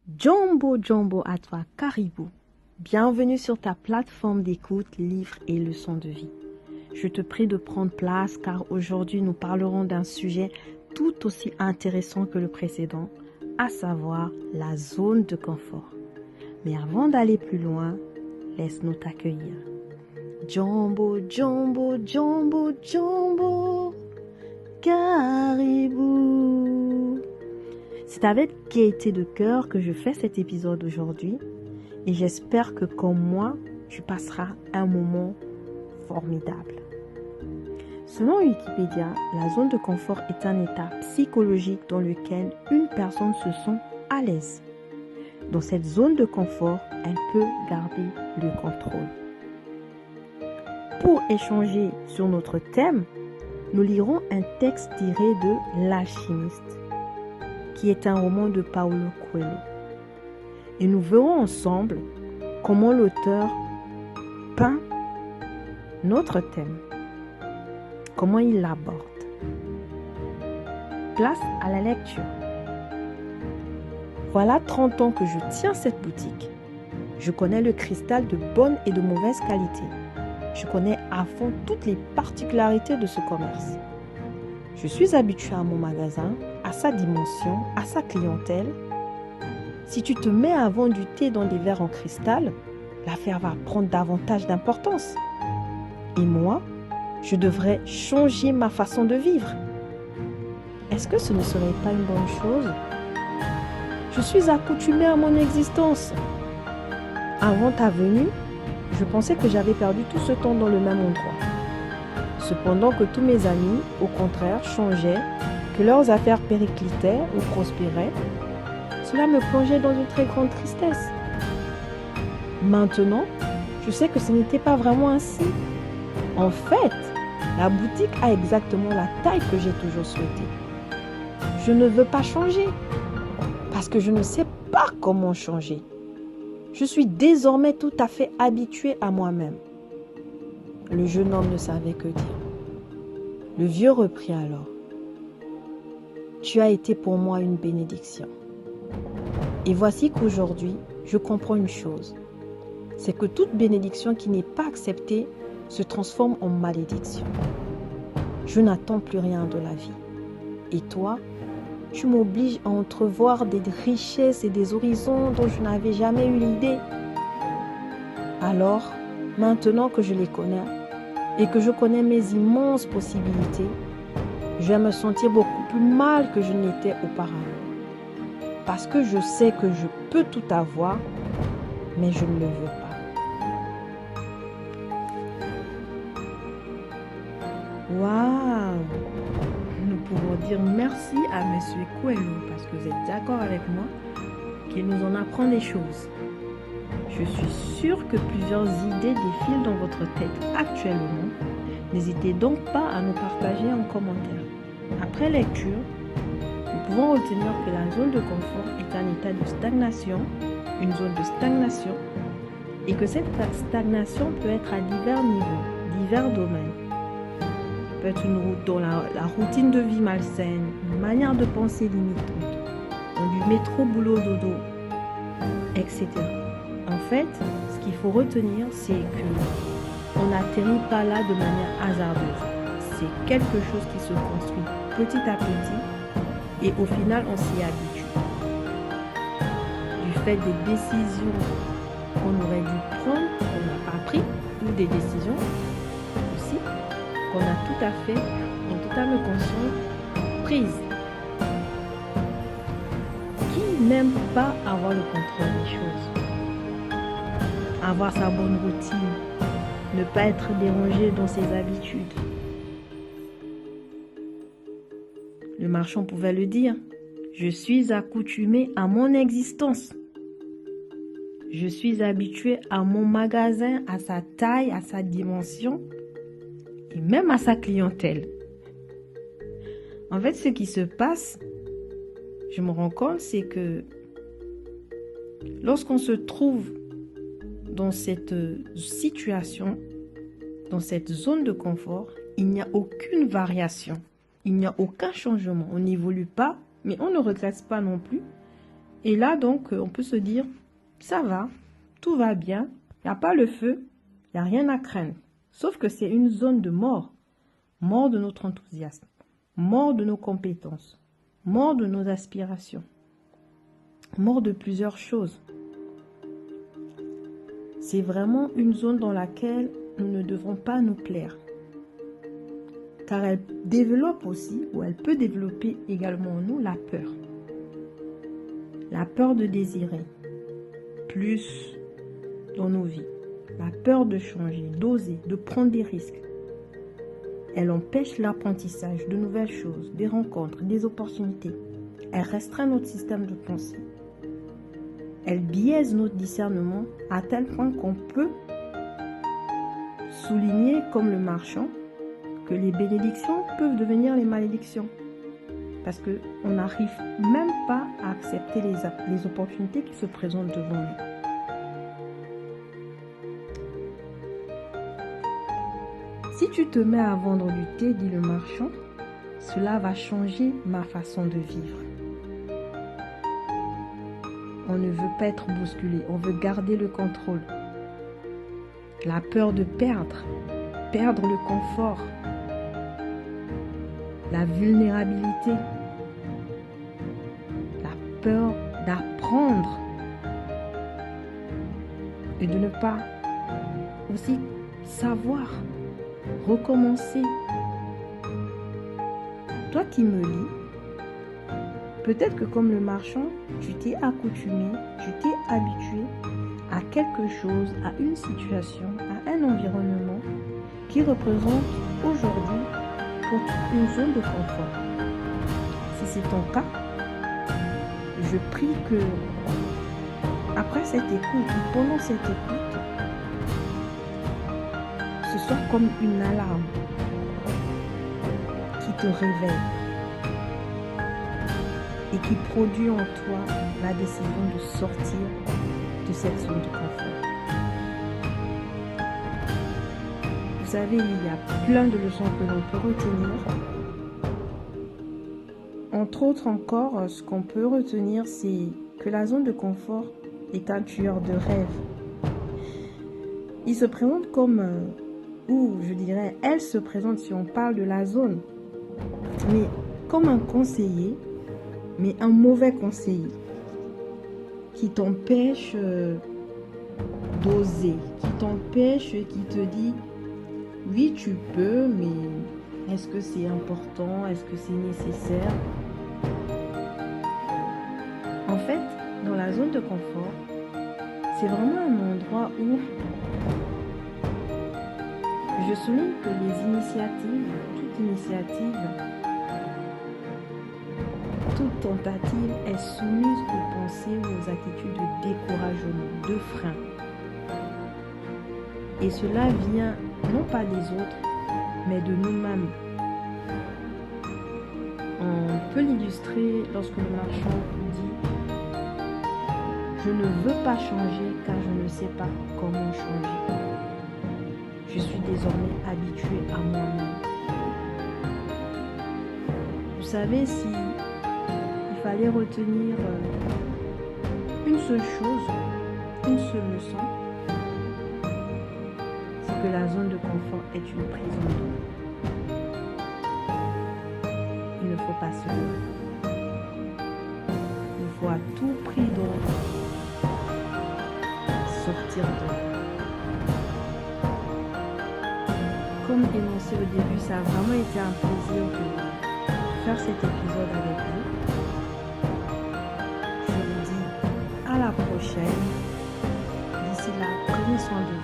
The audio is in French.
Jumbo Jumbo à toi, Caribou. Bienvenue sur ta plateforme d'écoute, livres et leçons de vie. Je te prie de prendre place car aujourd'hui nous parlerons d'un sujet tout aussi intéressant que le précédent, à savoir la zone de confort. Mais avant d'aller plus loin, laisse-nous t'accueillir. Jumbo Jumbo Jumbo Jumbo, Caribou. C'est avec gaieté de cœur que je fais cet épisode aujourd'hui et j'espère que comme moi, tu passeras un moment formidable. Selon Wikipédia, la zone de confort est un état psychologique dans lequel une personne se sent à l'aise. Dans cette zone de confort, elle peut garder le contrôle. Pour échanger sur notre thème, nous lirons un texte tiré de L'Alchimiste, qui est un roman de Paulo Coelho. Et nous verrons ensemble comment l'auteur peint notre thème, comment il l'aborde. Place à la lecture. Voilà 30 ans que je tiens cette boutique. Je connais le cristal de bonne et de mauvaise qualité. Je connais à fond toutes les particularités de ce commerce. Je suis habituée à mon magasin, à sa dimension, à sa clientèle. Si tu te mets à vendre du thé dans des verres en cristal, l'affaire va prendre davantage d'importance. Et moi, je devrais changer ma façon de vivre. Est-ce que ce ne serait pas une bonne chose? Je suis accoutumée à mon existence. Avant ta venue, je pensais que j'avais perdu tout ce temps dans le même endroit. Cependant que tous mes amis, au contraire, changeaient, que leurs affaires périclitaient ou prospéraient, cela me plongeait dans une très grande tristesse. Maintenant, je sais que ce n'était pas vraiment ainsi. En fait, la boutique a exactement la taille que j'ai toujours souhaitée. Je ne veux pas changer, parce que je ne sais pas comment changer. Je suis désormais tout à fait habituée à moi-même. Le jeune homme ne savait que dire. Le vieux reprit alors. Tu as été pour moi une bénédiction. Et voici qu'aujourd'hui, je comprends une chose. C'est que toute bénédiction qui n'est pas acceptée se transforme en malédiction. Je n'attends plus rien de la vie. Et toi, tu m'obliges à entrevoir des richesses et des horizons dont je n'avais jamais eu l'idée. Alors, maintenant que je les connais et que je connais mes immenses possibilités, je vais me sentir beaucoup plus mal que je n'étais auparavant. Parce que je sais que je peux tout avoir, mais je ne le veux pas. Waouh! Nous pouvons dire merci à M. Coelho parce que vous êtes d'accord avec moi qu'il nous en apprend des choses. Je suis sûre que plusieurs idées défilent dans votre tête actuellement. N'hésitez donc pas à nous partager en commentaire. Après lecture, nous pouvons retenir que la zone de confort est un état de stagnation, une zone de stagnation, et que cette stagnation peut être à divers niveaux, divers domaines. Ça peut être une route dans la routine de vie malsaine, une manière de penser limitante, dans du métro boulot dodo, etc. En fait, ce qu'il faut retenir, c'est que on n'atterrit pas là de manière hasardeuse. C'est quelque chose qui se construit petit à petit et au final, on s'y habitue. Du fait des décisions qu'on aurait dû prendre, qu'on n'a pas pris, ou des décisions aussi qu'on a tout à fait, en toute âme conscience, prises. Qui n'aime pas avoir le contrôle des choses? Avoir sa bonne routine, ne pas être dérangé dans ses habitudes. Le marchand pouvait le dire, je suis accoutumé à mon existence. Je suis habitué à mon magasin, à sa taille, à sa dimension et même à sa clientèle. En fait, ce qui se passe, je me rends compte, c'est que lorsqu'on se trouve dans cette situation, dans cette zone de confort, il n'y a aucune variation, il n'y a aucun changement. On n'évolue pas, mais on ne regrette pas non plus. Et là, donc, on peut se dire, ça va, tout va bien, il n'y a pas le feu, il n'y a rien à craindre. Sauf que c'est une zone de mort. Mort de notre enthousiasme, mort de nos compétences, mort de nos aspirations, mort de plusieurs choses. C'est vraiment une zone dans laquelle nous ne devons pas nous plaire. Car elle développe aussi, ou elle peut développer également en nous, la peur. La peur de désirer plus dans nos vies. La peur de changer, d'oser, de prendre des risques. Elle empêche l'apprentissage de nouvelles choses, des rencontres, des opportunités. Elle restreint notre système de pensée. Elle biaise notre discernement à tel point qu'on peut souligner, comme le marchand, que les bénédictions peuvent devenir les malédictions. Parce qu'on n'arrive même pas à accepter les opportunités qui se présentent devant nous. Si tu te mets à vendre du thé, dit le marchand, cela va changer ma façon de vivre. On ne veut pas être bousculé, on veut garder le contrôle. La peur de perdre le confort, la vulnérabilité, la peur d'apprendre et de ne pas aussi savoir recommencer. Toi qui me lis, peut-être que comme le marchand, tu t'es accoutumé, tu t'es habitué à quelque chose, à une situation, à un environnement qui représente aujourd'hui pour une zone de confort. Si c'est ton cas, je prie que après cette écoute ou pendant cette écoute, ce soit comme une alarme qui te réveille et qui produit en toi la décision de sortir de cette zone de confort. Vous savez, il y a plein de leçons que l'on peut retenir. Entre autres encore, ce qu'on peut retenir, c'est que la zone de confort est un tueur de rêve. Il se présente comme... ou je dirais, elle se présente, si on parle de la zone, mais comme un conseiller, mais un mauvais conseiller, qui t'empêche d'oser, qui t'empêche, qui te dit, oui tu peux, mais est-ce que c'est important, est-ce que c'est nécessaire? En fait, dans la zone de confort, c'est vraiment un endroit où je souligne que les initiatives, toute initiative, toute tentative est soumise aux pensées ou aux attitudes de découragement, de frein. Et cela vient non pas des autres, mais de nous-mêmes. On peut l'illustrer lorsque le marchand dit « Je ne veux pas changer car je ne sais pas comment changer. Je suis désormais habitué à moi-même. » Vous savez, si il fallait retenir une seule chose, une seule leçon, c'est que la zone de confort est une prison d'eau. Il ne faut pas se leurrer. Il faut à tout prix donc sortir de là. Comme énoncé au début, ça a vraiment été un plaisir de faire cet épisode avec vous. Je vous dis à la prochaine. D'ici là, prenez soin de vous.